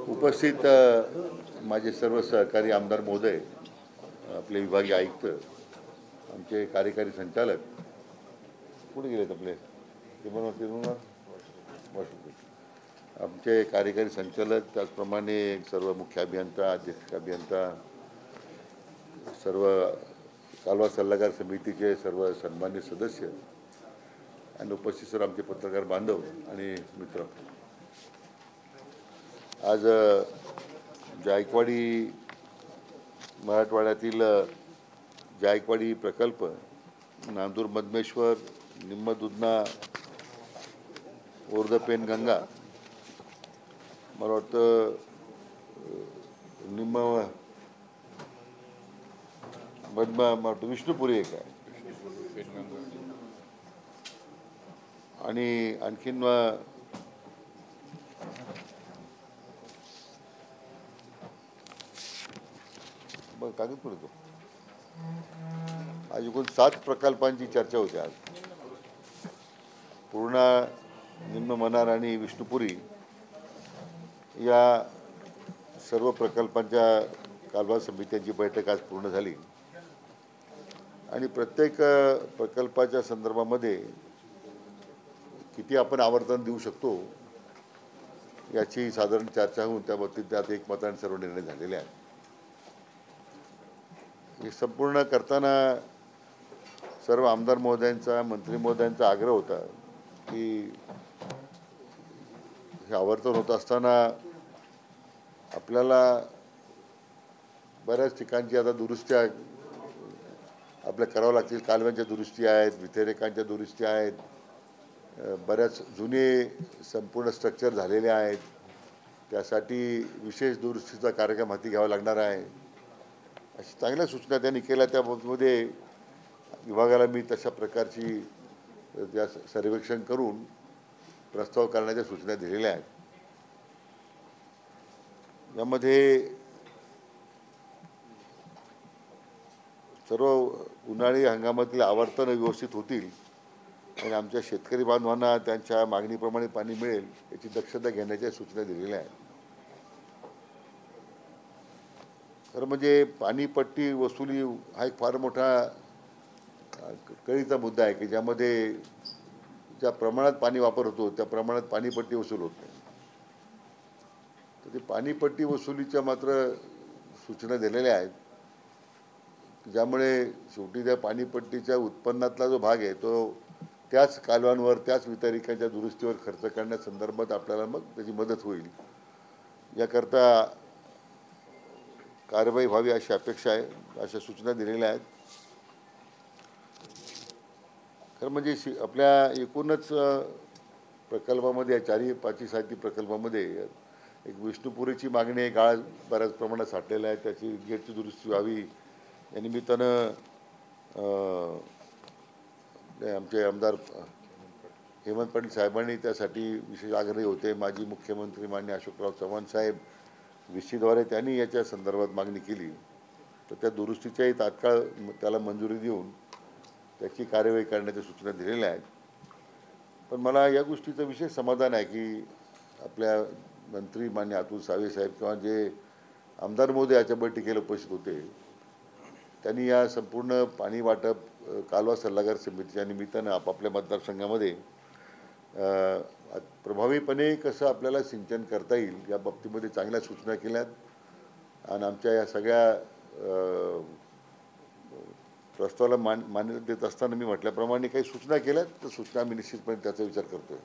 उपस्थित माझे सर्व सहकारी आमदार महोदय, आपले विभागीय आयुक्त, आमचे कार्यकारी संचालक कुठे गेलेत आपले आमचे कार्यकारी संचालक, त्याचप्रमाणे सर्व मुख्य अभियंता, अध्यक्ष अभियंता, सर्व कालवा सल्लागार समितीचे सर्व सन्मान्य सदस्य आणि उपस्थित सर्व आमचे पत्रकार बांधव आणि मित्र, आज जायकवाडी मराठवाड्यातील जायकवाडी प्रकल्प, नांदूर मधमेश्वर, निम्म दुधना, ओर्धपेनगंगा, मला वाटतं निम्म मधमा विष्णुपुरी एक आहे आणि आणखीन कागद पडतो. आज एकूण 7 प्रकल्पांची चर्चा होते. आज पूर्णा, निम्न मनार आणि विष्णुपुरी या सर्व प्रकल्पांच्या कालवा समित्यांची बैठक आज पूर्ण झाली आणि प्रत्येक प्रकल्पाच्या संदर्भामध्ये किती आपण आवर्तन देऊ शकतो याची साधारण चर्चा होऊन त्या बाबतीत त्यात एकमताने सर्व निर्णय झालेले आहेत. हे संपूर्ण करताना सर्व आमदार महोदयांचा, मंत्री महोदयांचा आग्रह होता की हे आवर्तन होत असताना आपल्याला बऱ्याच ठिकाणची आता दुरुस्त्या आपल्या करावं लागतील. कालव्यांच्या दुरुस्ती आहेत, विथेरेकांच्या दुरुस्ती आहेत, बऱ्याच जुने संपूर्ण स्ट्रक्चर झालेले आहेत, त्यासाठी विशेष दुरुस्तीचा कार्यक्रम हाती घ्यावा लागणार आहे, अशी चांगल्या सूचना त्यांनी केल्या. त्या बाबतीमध्ये विभागाला मी तशा प्रकारची त्या सर्वेक्षण करून प्रस्ताव करण्याच्या सूचना दिलेल्या आहेत. यामध्ये सर्व उन्हाळी हंगामातील आवर्तन व्यवस्थित होतील आणि आमच्या शेतकरी बांधवांना त्यांच्या मागणीप्रमाणे पाणी मिळेल याची दक्षता घेण्याच्या सूचना दिलेल्या आहेत. खरं म्हणजे पाणीपट्टी वसुली हा एक फार मोठा कळीचा मुद्दा आहे की ज्यामध्ये ज्या प्रमाणात पाणी वापर होतो त्या प्रमाणात पाणीपट्टी वसूल होत नाही. तर ते पाणीपट्टी वसुलीच्या मात्र सूचना दिलेल्या आहेत, ज्यामुळे शेवटी त्या पाणीपट्टीच्या उत्पन्नातला जो भाग आहे तो त्याच कालवांवर, त्याच वितरिकांच्या दुरुस्तीवर खर्च करण्यासंदर्भात आपल्याला मग त्याची मदत होईल. याकरता कारवाई व्हावी अशी अपेक्षा आहे, अशा सूचना दिलेल्या आहेत. खरं म्हणजे आपल्या एकूणच प्रकल्पामध्ये, 4-5 प्रकल्पामध्ये एक विष्णुपुरीची मागणी आहे, गाळ बऱ्याच प्रमाणात साठलेला आहे, त्याची गेटची दुरुस्ती व्हावी. या निमित्तानं आमचे आमदार हेमंत पाटील साहेबांनी त्यासाठी विशेष आग्रही होते. माजी मुख्यमंत्री माननीय अशोकराव चव्हाण साहेब VC द्वारे त्यांनी याच्या संदर्भात मागणी केली, तर त्या दुरुस्तीच्याही तात्काळ त्याला मंजुरी देऊन त्याची कार्यवाही करण्याच्या सूचना दिलेल्या आहेत. पण मला या गोष्टीचं विशेष समाधान आहे की आपल्या मंत्री मान्य अतुल सावे साहेब किंवा जे आमदार महोदय याच्या बैठकीला उपस्थित होते, त्यांनी या संपूर्ण पाणी वाटप कालवा सल्लागार समितीच्या निमित्तानं आपापल्या मतदारसंघामध्ये प्रभावीपणे कसं आपल्याला सिंचन करता येईल या बाबतीमध्ये चांगल्या सूचना केल्यात. आणि आमच्या या सगळ्या प्रस्तावाला मान्यता देत असताना मी म्हटल्याप्रमाणे काही सूचना केल्यात, तर सूचना आम्ही निश्चितपणे त्याचा विचार करतोय.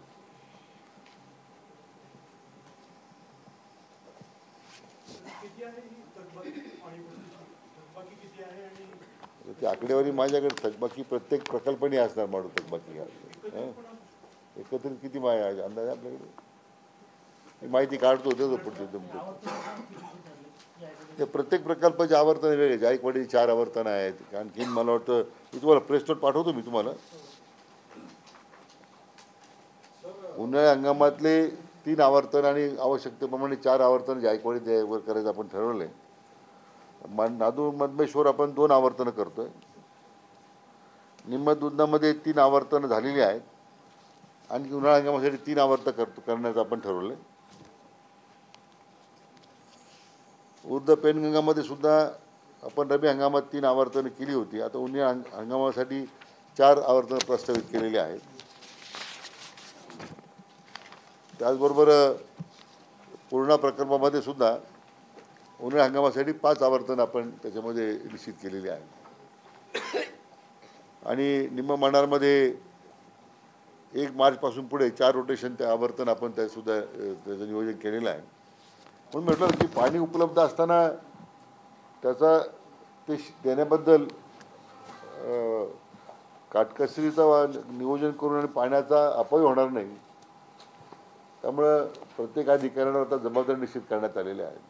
ती आकडेवारी माझ्याकडे थकबाकी प्रत्येक प्रकल्पाने असणार, माडू थकबाकी एकत्रित किती अंदाज आपल्याकडे माहिती काढतो ते प्रत्येक प्रकल्पाचे आवर्तन वेगळे. जायकवाडी 4 आवर्तन आहेत. आणखीन मला वाटतं मी तुम्हाला प्रेस नोट पाठवतो. मी तुम्हाला उन्हाळ्या हंगामातले 3 आवर्तन आणि आवश्यकतेप्रमाणे 4 आवर्तन जायकवाडीवर करायचं आपण ठरवलंय. नांदूर मधमेश्वर आपण 2 आवर्तनं करतोय. निम्म दुधनामध्ये 3 आवर्तनं झालेली आहेत आणि उन्हाळ्या हंगामासाठी 3 आवर्तन करण्याचं आपण ठरवलंय. उर्द पेनगंगामध्ये सुद्धा आपण रब्बी हंगामात 3 आवर्तनं केली होती. आता उन्हाळी हंगामासाठी 4 आवर्तनं प्रस्तावित केलेली आहेत. त्याचबरोबर पूर्णा प्रकल्पामध्ये सुद्धा उन्हाळी हंगामासाठी 5 आवर्तनं आपण त्याच्यामध्ये निश्चित केलेली आहेत. आणि निम्म मनारमध्ये 1 मार्चपासून पुढे 4 रोटेशन त्या आवर्तन आपण त्यासुद्धा त्याचं नियोजन केलेलं आहे. म्हणून म्हटलं की पाणी उपलब्ध असताना त्याचा ते देण्याबद्दल काटकसरीचं नियोजन करून आणि पाण्याचा अपव्यय होणार नाही, त्यामुळं प्रत्येक अधिकाऱ्यांना आता जबाबदारी निश्चित करण्यात आलेल्या आहेत.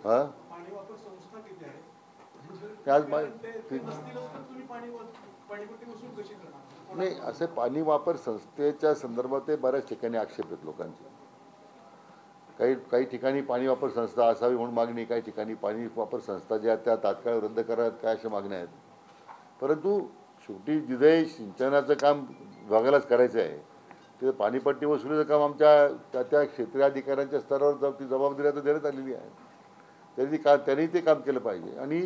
हां नाही, असे पाणी वापर संस्थेच्या संदर्भात बऱ्याच ठिकाणी आक्षेप आहेत लोकांचे. काही ठिकाणी पाणी वापर संस्था असावी म्हणून मागणी, काही ठिकाणी पाणी वापर संस्था ज्या त्या तात्काळ रद्द कराव्यात काय अशा मागण्या आहेत. परंतु शेवटी जिथे सिंचनाचं काम विभागालाच करायचं आहे ते पाणीपट्टी वसुलीचं काम आमच्या त्या क्षेत्रीय अधिकाऱ्यांच्या स्तरावर ती जबाबदारी आता देण्यात आलेली आहे. त्यांनी ते काम केलं पाहिजे. आणि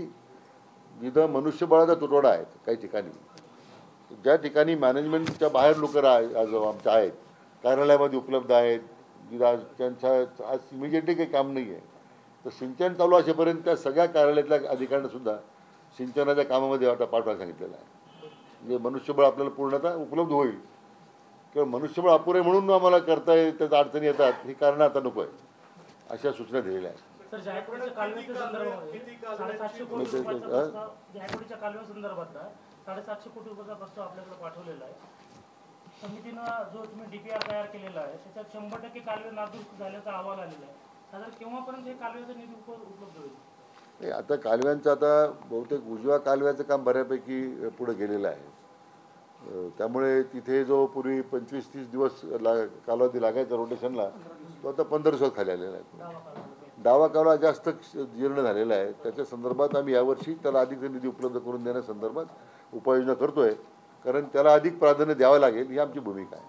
जिथं मनुष्यबळाचा तुटवडा आहे काही ठिकाणी, ज्या ठिकाणी मॅनेजमेंटच्या बाहेर लोक आमच्या आहेत, कार्यालयामध्ये उपलब्ध आहेत, त्यांच्या आज इमिजिएटली काही काम नाही आहे, तर सिंचन चालू असेपर्यंत त्या सगळ्या कार्यालयातल्या अधिकाऱ्यांनासुद्धा सिंचनाच्या कामामध्ये आता पाठवायला सांगितलेलं आहे. म्हणजे मनुष्यबळ आपल्याला पूर्णतः उपलब्ध होईल. किंवा मनुष्यबळ अपुरे म्हणून आम्हाला करता येईल त्याच्या अडचणी येतात, ही कारणं आता नको आहे, अशा सूचना दिलेल्या आहेत. जायकवाडीच्या कालव्यासंदर्भात 750 कोटी रुपयाचा प्रस्ताव आपल्याकडे पाठवलेला आहे. समितीनं जो तुम्ही डीपीआर तयार केलेला आहे त्याच्यात 100% कालवे नादुरुस्त झाल्याचा अहवाल आलेला आहे. साधारण केव्हापर्यंत हे कालव्याचा निधी उपलब्ध होईल? नाही, आता कालव्यांचं आता बहुतेक उजव्या कालव्याचं काम बऱ्यापैकी पुढे गेलेलं आहे. त्यामुळे तिथे जो पूर्वी 25-30 दिवस कालावधी लागायचा रोटेशनला, तो आता 15 दिवसात खाली आलेला आहे. डावा कालवा जास्त जीर्ण झालेला आहे. त्याच्या संदर्भात आम्ही यावर्षी त्याला अधिक निधी उपलब्ध करून देण्यासंदर्भात उपाययोजना करतोय, कारण त्याला अधिक प्राधान्य द्यावं लागेल ही आमची भूमिका आहे.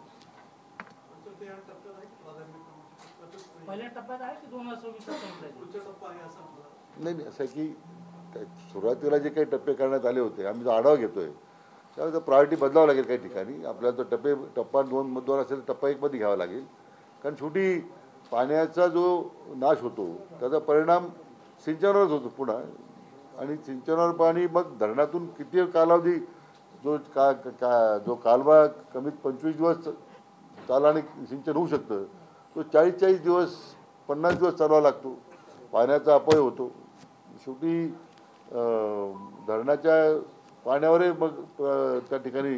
नाही, असं आहे की सुरुवातीला जे काही टप्पे करण्यात आले होते, आम्ही जो आढावा घेतोय त्यावेळेस प्रायोरिटी बदलावं लागेल. काही ठिकाणी आपल्याला तो टप्पा 2 असेल तर टप्पा 1 मध्ये घ्यावा लागेल. कारण शेवटी पाण्याचा जो नाश होतो त्याचा परिणाम सिंचनावरच होतो पुन्हा. आणि सिंचनावर पाणी मग धरणातून किती कालावधी जो कालवा कमीत 25 दिवस चालाने सिंचन होऊ शकतं, तो 40-40 दिवस 50 दिवस चालवावा लागतो. पाण्याचा अपव्यय होतो. शेवटी धरणाच्या पाण्यावरही मग त्या ठिकाणी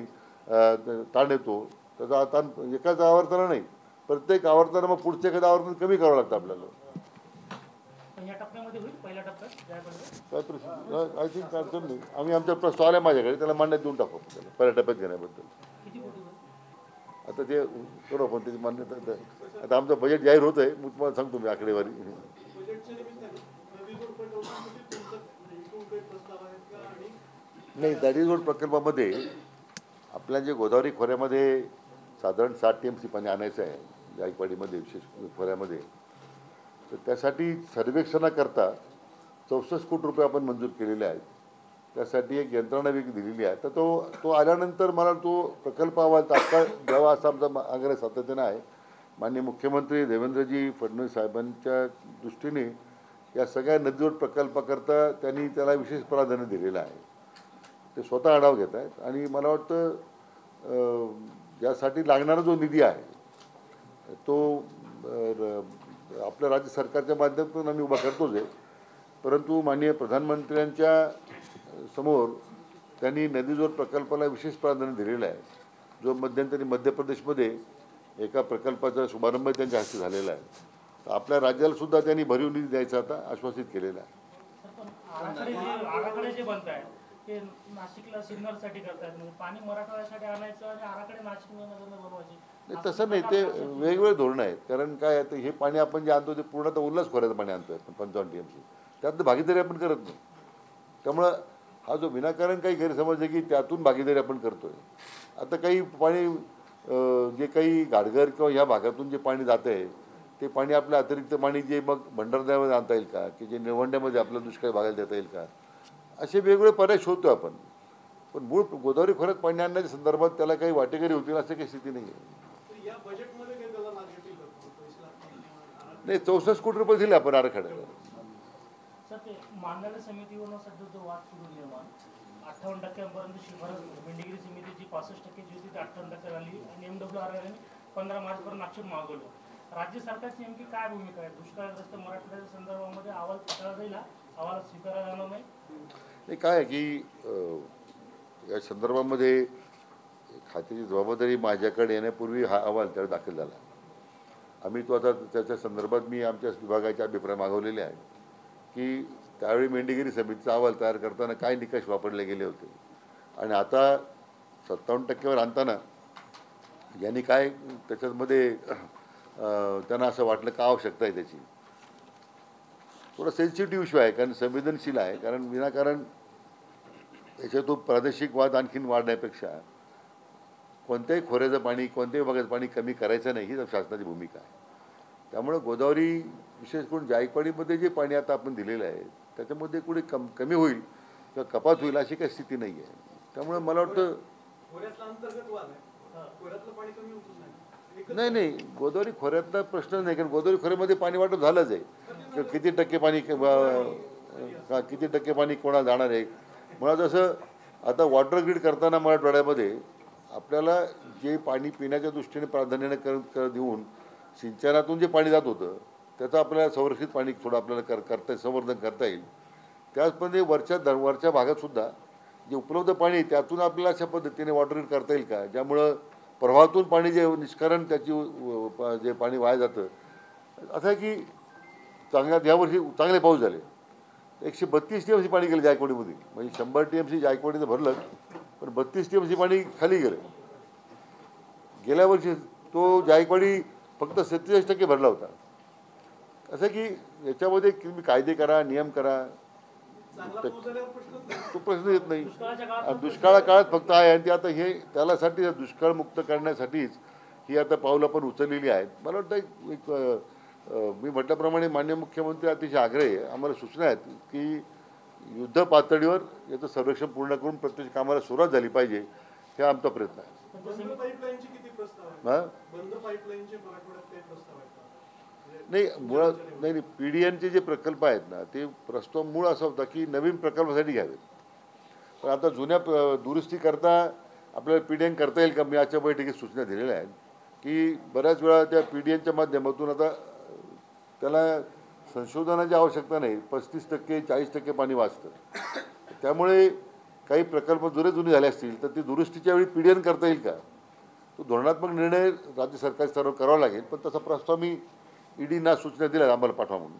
ताण येतो. त्याचा आता एकाच आवर्तना नाही, प्रत्येक आवर्तना मग पुढचे एखादं आवर्तन कमी करावं लागतं आपल्याला. आय थिंक अडचण नाही. आम्ही आमच्या प्रस्ताव आल्या माझ्याकडे, त्याला मान्य देऊन टाकू त्याला पहिल्या टप्प्यात घेण्याबद्दल. आता ते करू आपण त्याची मान्यता. आता आमचं बजेट जाहीर होत आहे, मग तुम्हाला सांगतो मी आकडेवारी. नाही, दॅट इज रोड प्रकल्पामध्ये आपल्या जे गोदावरी खोऱ्यामध्ये साधारण 7 TMC पाणी आणायचं आहे जायकवाडीमध्ये, विशेष खोऱ्यामध्ये. तर त्यासाठी सर्वेक्षणाकरता 64 कोटी रुपये आपण मंजूर केलेले आहेत. त्यासाठी एक यंत्रणा वेगळी दिलेली आहे. तर तो आल्यानंतर मला तो प्रकल्प अहवाल तात्काळ द्यावा असा आमचा आग्रह सातत्यानं आहे. माननीय मुख्यमंत्री देवेंद्रजी फडणवीस साहेबांच्या दृष्टीने या सगळ्या नदीजोड प्रकल्पाकरता त्यांनी त्याला विशेष प्राधान्य दिलेलं आहे. ते स्वतः आढावा घेत आहेत. आणि मला वाटतं यासाठी लागणारा जो निधी आहे तो आपल्या राज्य सरकारच्या माध्यमातून आम्ही उभा करतोच आहे. परंतु माननीय प्रधानमंत्र्यांच्या समोर त्यांनी नदीजोड प्रकल्पाला विशेष प्राधान्य दिलेलं आहे. जो मध्यंतरी मध्य प्रदेशमध्ये एका प्रकल्पाचा शुभारंभ त्यांच्या हस्ते झालेला आहे. तर आपल्या राज्याला सुद्धा त्यांनी भरीव निधी द्यायचा आता आश्वासित केलेला आहे. ते नाशिकला सिन्नरसाठी करतात, म्हणजे पाणी मराठवाड्यासाठी आणायचं आणि आराखडे नाशिकमध्ये बनवायचे. तसं नाही, ते वेगवेगळे धोरणं आहेत. कारण काय आहे, हे पाणी आपण जे आणतो ते पूर्णतः उल्हास खोऱ्याचं पाणी आणतोय आपण 55 TMC, त्यातलं भागीदारी आपण करत नाही. त्यामुळं हा जो विनाकारण काही गैरसमज आहे की त्यातून भागीदारी आपण करतोय. आता काही पाणी जे काही घाटघर किंवा ह्या भागातून जे पाणी जातं आहे ते पाणी आपलं अतिरिक्त पाणी जे मग भंडारदऱ्यामध्ये आणता येईल का, की जे निळवंड्यामध्ये आपल्या दुष्काळी भागाला देता येईल का, असे वेगवेगळे पर्याय शोधतो आपण. पण मूळ गोदावरी खोऱ्यात पाणी आणण्याच्या संदर्भात त्याला काही वाटेकरी होतील असं काही स्थिती नाही आहे. नाही, 64 कोटी रुपये दिले आपण आराखड्याला. सर, ते मांडाला समितीवरून सध्या जो वाद सुरू निर्माण 58% शिफारस मेंढीगिरी समितीची 65% होती ती 58% झाली आणि MWRने 15 मार्चपर्यंत आक्षेप मागवले. राज्य सरकारची नेमकी काय भूमिका आहे? दुष्काळग्रस्त मराठवाड्याच्या संदर्भामध्ये अहवाल फेटाळला जाईल, अहवाल स्वीकारला जाणार नाही? काय आहे की या संदर्भामध्ये खात्याची जबाबदारी माझ्याकडे येण्यापूर्वी हा अहवाल त्याला दाखल झाला. आम्ही तो आता त्याच्या संदर्भात मी आमच्या विभागाचे अभिप्राय मागवलेले आहे की त्यावेळी मेंढीगिरी समितीचा अहवाल तयार करताना काय निकष वापरले गेले होते आणि आता 57% आणताना यांनी काय त्याच्यामध्ये त्यांना असं वाटलं का आवश्यकता आहे त्याची. थोडा सेन्सिटिव्ह इश्यू आहे, कारण संवेदनशील आहे, कारण विनाकारण याच्यातून प्रादेशिक वाद आणखीन वाढण्यापेक्षा कोणत्याही खोऱ्याचं पाणी कोणत्याही भागाचं पाणी कमी करायचं नाही ही शासनाची भूमिका आहे. त्यामुळे गोदावरी विशेष करून जायकवाडीमध्ये जे पाणी आता आपण दिलेलं आहे त्याच्यामध्ये कुठे कमी होईल किंवा कपात होईल अशी काही स्थिती नाही आहे. त्यामुळे मला वाटतं नाही, गोदावरी खोऱ्यातला प्रश्न नाही, कारण गोदावरी खोऱ्यामध्ये पाणी वाटप झालंच आहे. किती टक्के पाणी कोणाला जाणार आहे. मुळात असं आता वॉटर ग्रीड करताना मराठवाड्यामध्ये आपल्याला जे पाणी पिण्याच्या दृष्टीने प्राधान्याने देऊन सिंचनातून जे पाणी जात होतं त्याचं आपल्याला संरक्षित पाणी थोडं आपल्याला संवर्धन करता येईल. त्याचप्रमाणे वरच्या भागातसुद्धा जे उपलब्ध पाणी त्यातून आपल्याला अशा पद्धतीने वॉटर ग्रीड करता येईल का, ज्यामुळं प्रवाहातून पाणी जे निष्कारण त्याची जे पाणी वाया जातं. असं आहे की यावर्षी चांगले पाऊस झाले, 132 TMC पाणी गेलं जायकवाडीमध्ये, म्हणजे 100 TMC जायकवाडीचं भरलं पण 32 TMC पाणी खाली गेलं. गेल्या वर्षी तो जायकवाडी फक्त 47% भरला होता. असं की याच्यामध्ये तुम्ही कायदे करा, नियम करा, तो प्रश्न येत नाही. दुष्काळा काळात फक्त आहे आणि ते आता हे त्यासाठी दुष्काळमुक्त करण्यासाठीच ही आता पावलं आपण उचललेली आहेत. मला वाटतं मी म्हटल्याप्रमाणे माननीय मुख्यमंत्री अतिशय आग्रह आहे, आम्हाला सूचना आहेत की युद्ध पातळीवर याचं सर्वेक्षण पूर्ण करून प्रत्येक कामाला सुरुवात झाली पाहिजे, हे आमचा प्रयत्न आहे. नाही, मुळात नाही, PDNचे जे प्रकल्प आहेत ना ते प्रस्ताव मूळ असा होता की नवीन प्रकल्पासाठी घ्यावेत. पण आता जुन्या दुरुस्तीकरता आपल्याला PDN करता येईल का, मी आजच्या बैठकीत सूचना दिलेल्या आहेत की बऱ्याच वेळा त्या PDNच्या माध्यमातून आता त्याला संशोधनाची आवश्यकता नाही, 35% 40% पाणी वाचतं. त्यामुळे काही प्रकल्प जुने झाले असतील तर ते दुरुस्तीच्या वेळी PDN करता येईल का, तो धोरणात्मक निर्णय राज्य सरकार स्तरावर करावा लागेल. पण तसा प्रस्ताव मी EDना सूचना दिल्या आम्हाला पाठवा म्हणून.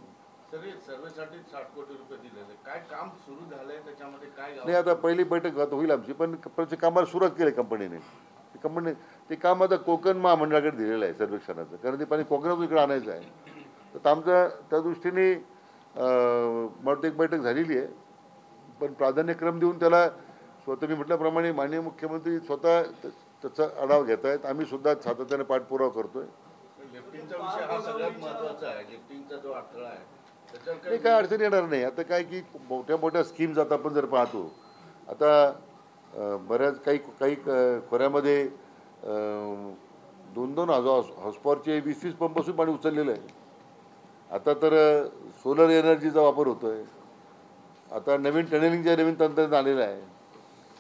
सर्वेसाठी 60 कोटी रुपये दिलेले, काय काम सुरू झालंय त्याच्यामध्ये काय? नाही, आता पहिली बैठक होईल आमची, पण कामाला सुरुवात केली कंपनीने. ते काम आता कोकण महामंडळाकडे दिलेलं आहे सर्वेक्षणाचं, कारण ते पाणी कोकणातून इकडे आणायचं आहे. तर आमचं त्या दृष्टीने मला एक बैठक झालेली आहे, पण प्राधान्यक्रम देऊन त्याला स्वतः मी म्हटल्याप्रमाणे माननीय मुख्यमंत्री स्वतः त्याचा आढावा घेत आहेत. आम्ही सुद्धा सातत्याने पाठपुरावा करतोय. लिफ्टिंगचा विषय हा सगळ्यात महत्त्वाचा आहे. लिफ्टिंगचा जो अडथळा आहे त्याच्यावर काय अडचण येणार नाही. आता काय की मोठ्या स्कीम्स आता आपण जर पाहतो, आता बऱ्याच काही खोऱ्यामध्ये 2-2 हॉर्सपॉवरचे 20-20 पंपासून पाणी उचललेलं आहे. आता तर सोलर एनर्जीचा वापर होतो आहे. आता नवीन नवीन तंत्रज्ञान आलेलं आहे,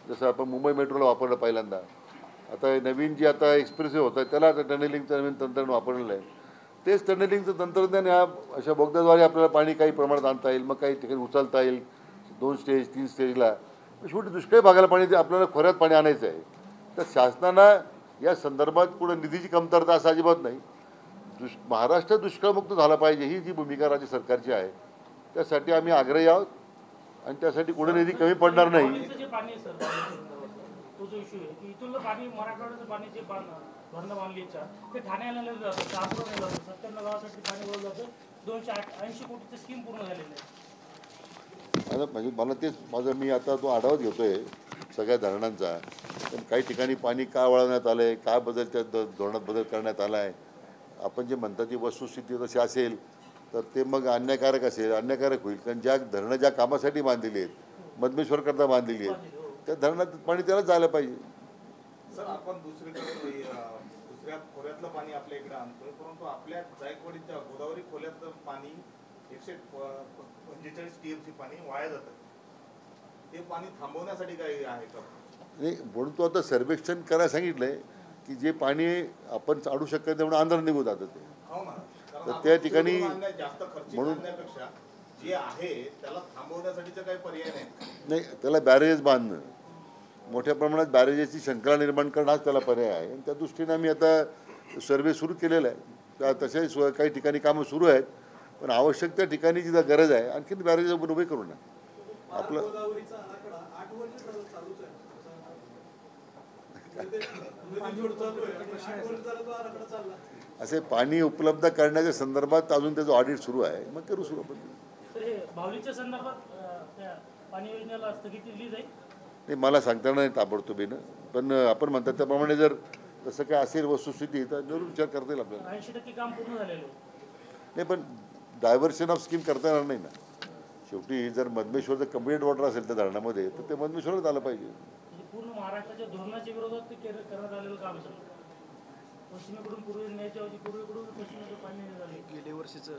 जसं आपण मुंबई मेट्रोला वापरलं पहिल्यांदा. आता नवीन जी आता एक्सप्रेसवे होत आहे त्याला आता टनेलिंगचं नवीन तंत्रज्ञान वापरलेलं आहे. तेच टनेलिंगचं तंत्रज्ञान ह्या अशा बोगद्याद्वारे आपल्याला पाणी काही प्रमाणात आणता येईल, मग काही ठिकाणी उचलता येईल 2 स्टेज 3 स्टेजला. शेवटी दुष्काळी भागाला पाणी आपल्याला खोऱ्यात पाणी आणायचं आहे. तर शासनानं या संदर्भात पुढे निधीची कमतरता असं अजिबात नाही. महाराष्ट्र दुष्काळमुक्त झाला पाहिजे ही जी भूमिका राज्य सरकारची आहे, त्यासाठी आम्ही आग्रही आहोत आणि त्यासाठी कुठे निधी कमी पडणार नाही. तो जो इश्यू आहे की इथून पाणी मराठवाड्याचं पाणी जे भरणं बांधली ते ठाण्याला नेलं जातं, शहापूरला नेलं जातं, 97 गावासाठी पाणी वळलं जातं. 280 कोटीची स्कीम पूर्ण झालेली आहे. म्हणजे मला तेच मी आता तो आढावा घेतोय सगळ्या धरणांचा. पण काही ठिकाणी पाणी का वळवण्यात आलं आहे, काय बदल त्या धोरणात बदल करण्यात आला आहे. आपण जे म्हणता ती वस्तुस्थिती तशी असेल तर ते मग अन्यायकारक असेल, अन्यायकारक होईल. कारण धरणं ज्या कामासाठी बांधलेली आहेत, मधमेश्वरकरता बांधलेली आहेत, त्या धरणात पाणी त्यालाच जायला पाहिजे. सर, आपण दुसऱ्या खोऱ्यातलं पाणी आपल्या इकडे आणतोय, परंतु आपल्या जायकवाडीच्या गोदावरी खोऱ्यातलं पाणी 145 TMC पाणी वाया जातं. ते पाणी थांबवण्यासाठी काही आहे का? नाही, म्हणून तो आता सर्वेक्षण करायला सांगितलंय की जे पाणी आपण चाडू शकत नाही म्हणून आंध्र निघून जातं ते. हो ना, तर त्या ठिकाणी जास्त खर्च करण्यापेक्षा जे आहे त्याला थांबवण्यासाठीचा काही पर्याय नाही. त्याला बॅरेजेस बांधणं, मोठ्या प्रमाणात बॅरेजेसची शृंखला निर्माण करणं हाच त्याला पर्याय आहे. आणि त्या दृष्टीने आम्ही आता सर्वे सुरू केलेला आहे. तशाही काही ठिकाणी कामं सुरू आहेत. पण आवश्यक त्या ठिकाणी जिथं गरज आहे आणखीन बॅरेज उभे करू नये. आपलं असे पाणी उपलब्ध करण्याच्या संदर्भात अजून त्याचं ऑडिट सुरू आहे, मग करू सुरू आपण. भावलीच्या संदर्भात पाणी योजनेला स्थगिती दिली जाईल? नाही, मला सांगता नाही ताबडतोबीनं. पण आपण म्हणतात त्याप्रमाणे जर तसं काय असेल वस्तुस्थिती तर जरूर विचार करता येईल आपल्याला. 80% काम पूर्ण झालेलं नाही, पण डायव्हर्शन ऑफ स्कीम करता येणार नाही ना. शेवटी जर मधमेश्वरचं कम्प्लीट वॉटर असेल त्या धरणामध्ये तर ते मधमेश्वरच आलं पाहिजे. पूर्ण महाराष्ट्राच्या धोरणाच्या विरोधात ते करण्यात आलेलं काम झालं. पश्चिमेकडून पूर्वी न्यायच्या ऐवजी पूर्वेकडून पश्चिमेकडे पाणी झाले. गेल्या वर्षीचं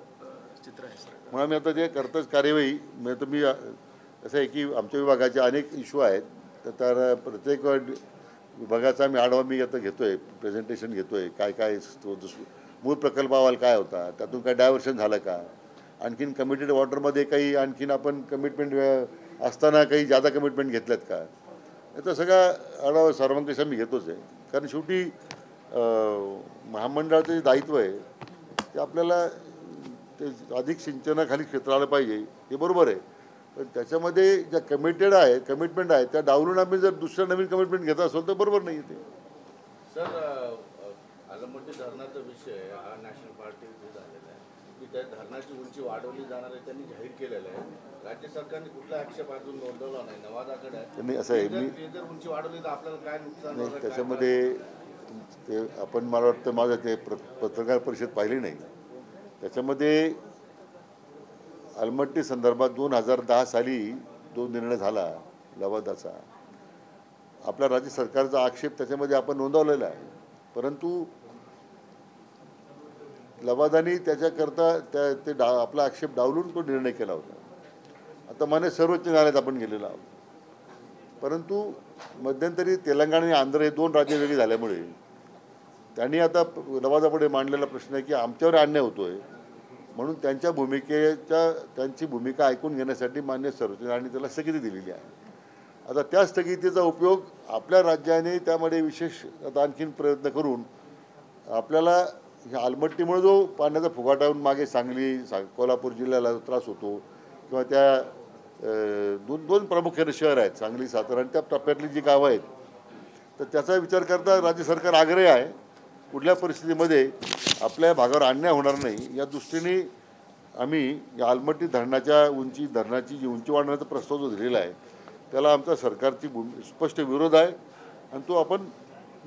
चित्र आहे सर. म्हणून आम्ही आता जे करतच कार्यवाही म्हणजे तुम्ही असं आहे की आमच्या विभागाचे अनेक इश्यू आहेत. तर प्रत्येक विभागाचा आम्ही आढावा मी आता घेतोय, प्रेझेंटेशन घेतोय. काय मूळ प्रकल्प अहवाल काय होता, त्यातून काय डायव्हर्शन झालं का, आणखीन कमिटेड वॉटरमध्ये काही आणखीन आपण कमिटमेंट असताना काही जादा कमिटमेंट घेतल्यात का, याचा सगळा आढावा सर्वांकश आम्ही घेतोच आहे. कारण शेवटी महामंडळाचं जे दायित्व आहे ते आपल्याला ते अधिक सिंचनाखाली क्षेत्र आलं पाहिजे, हे बरोबर आहे. पण त्याच्यामध्ये ज्या कमिटेड आहे कमिटमेंट आहे त्या डावलून आम्ही जर दुसऱ्या नवीन कमिटमेंट घेत असेल तर बरोबर नाही ते. सर, अलमट्टी धरणाचा विषय हा नॅशनल पार्टी झालेला आहे की त्या धरणाची उंची वाढवली जाणार आहे, त्यांनी जाहीर केलेलं आहे. राज्य सरकारने कुठला आक्षेप अजून नोंदवला नाही. नवादाकडे आहे. असं आहे, जर उंची वाढवली तर आपल्याला काय नुकसान नाही. त्याच्यामध्ये ते आपण मला वाटतं माझं ते पत्रकार परिषद पाहिली नाही. त्याच्यामध्ये अलमट्टी संदर्भात 2010 साली जो निर्णय झाला लवादाचा, आपल्या राज्य सरकारचा आक्षेप त्याच्यामध्ये आपण नोंदवलेला आहे. परंतु लवादानी त्याच्याकरता आपला आक्षेप डावलून तो निर्णय केला होता. आता मान्य सर्वोच्च न्यायालयात आपण गेलेलो आहोत. परंतु मध्यंतरी तेलंगणा आणि आंध्र हे दोन राज्य वेगळी झाल्यामुळे त्यांनी आता लवादापुढे मांडलेला प्रश्न आहे की आमच्यावर अन्याय होतोय, म्हणून त्यांची भूमिका ऐकून घेण्यासाठी मान्य सर्वोच्च न्यायालयाने त्याला स्थगिती दिलेली आहे. आता त्या स्थगितीचा उपयोग आपल्या राज्याने त्यामध्ये विशेष आता आणखीन प्रयत्न करून आपल्याला ह्या आलमट्टीमुळे जो पाण्याचा फुगाटा होऊन मागे सांगली कोल्हापूर जिल्ह्याला त्रास होतो किंवा त्या दोन प्रामुख्याने शहर आहेत सांगली सातारा आणि त्या टप्प्यातली जी गावं आहेत, तर त्याचा विचार करता राज्य सरकार आग्रही आहे कुठल्या परिस्थितीमध्ये आपल्या भागावर अन्याय होणार नाही या दृष्टीने आम्ही या आलमट्टी धरणाची जी उंची वाढवण्याचा प्रस्ताव जो दिलेला आहे त्याला आमचा सरकारची स्पष्ट विरोध आहे. आणि तो आपण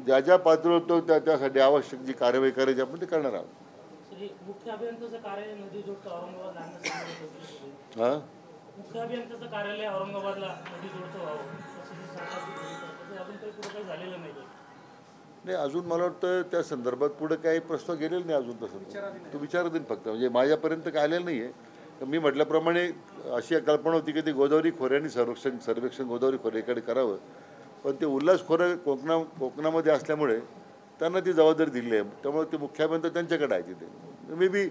ज्या ज्या पातळीवर होतो त्यासाठी आवश्यक जी कार्यवाही करायची आपण ते करणार आहोत. मुख्य अभियंत्याचं कार्यालय नदी जोडचं औरंगाबाद मुख्य अभियंत्याचं कार्यालय औरंगाबादला नदी जोडचं व्हावं अजून काही पुढे काही झालेलं नाही. अजून मला वाटतं त्या संदर्भात पुढे काही प्रस्ताव गेलेला नाही अजून. तसं तो विचार देईन फक्त, म्हणजे माझ्यापर्यंत काय आलेलं नाही आहे. तर मी म्हटल्याप्रमाणे अशी कल्पना होती की ते गोदावरी खोऱ्याने सर्वेक्षण गोदावरी खोऱ्याकडे करावं, पण ते उल्हास खोरे कोकणामध्ये असल्यामुळे त्यांना ती जबाबदारी दिली आहे. त्यामुळे ते मुख्य अभियंता त्यांच्याकडे आहे तिथे. मे बी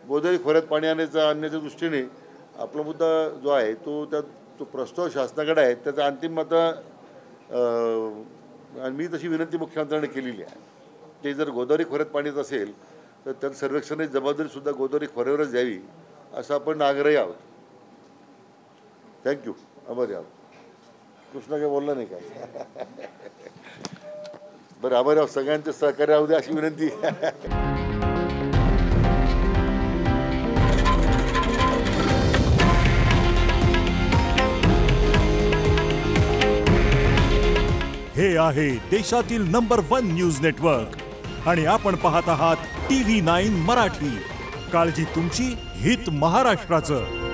गोदावरी खोऱ्यात पाणी आणण्याच्या दृष्टीने आपला मुद्दा जो आहे तो प्रस्ताव शासनाकडे आहे. त्याचा अंतिम आता आणि मी तशी विनंती मुख्यमंत्र्यांनी केलेली आहे की जर गोदावरी खोऱ्यात पाणीच असेल तर त्या सर्वेक्षणाची जबाबदारीसुद्धा गोदावरी खोऱ्यावरच द्यावी असं आपण आग्रही आहोत. थँक्यू. आभारी आहोत. कृष्णा काही बोलला नाही काय? बरं, आभारी आहोत. सगळ्यांचे सहकार्य होऊ द्या अशी विनंती. आहे देशातील नंबर 1 न्यूज नेटवर्क आणि आपण पाहत आहात TV9 मराठी. काळजी तुमची, हित महाराष्ट्राचं.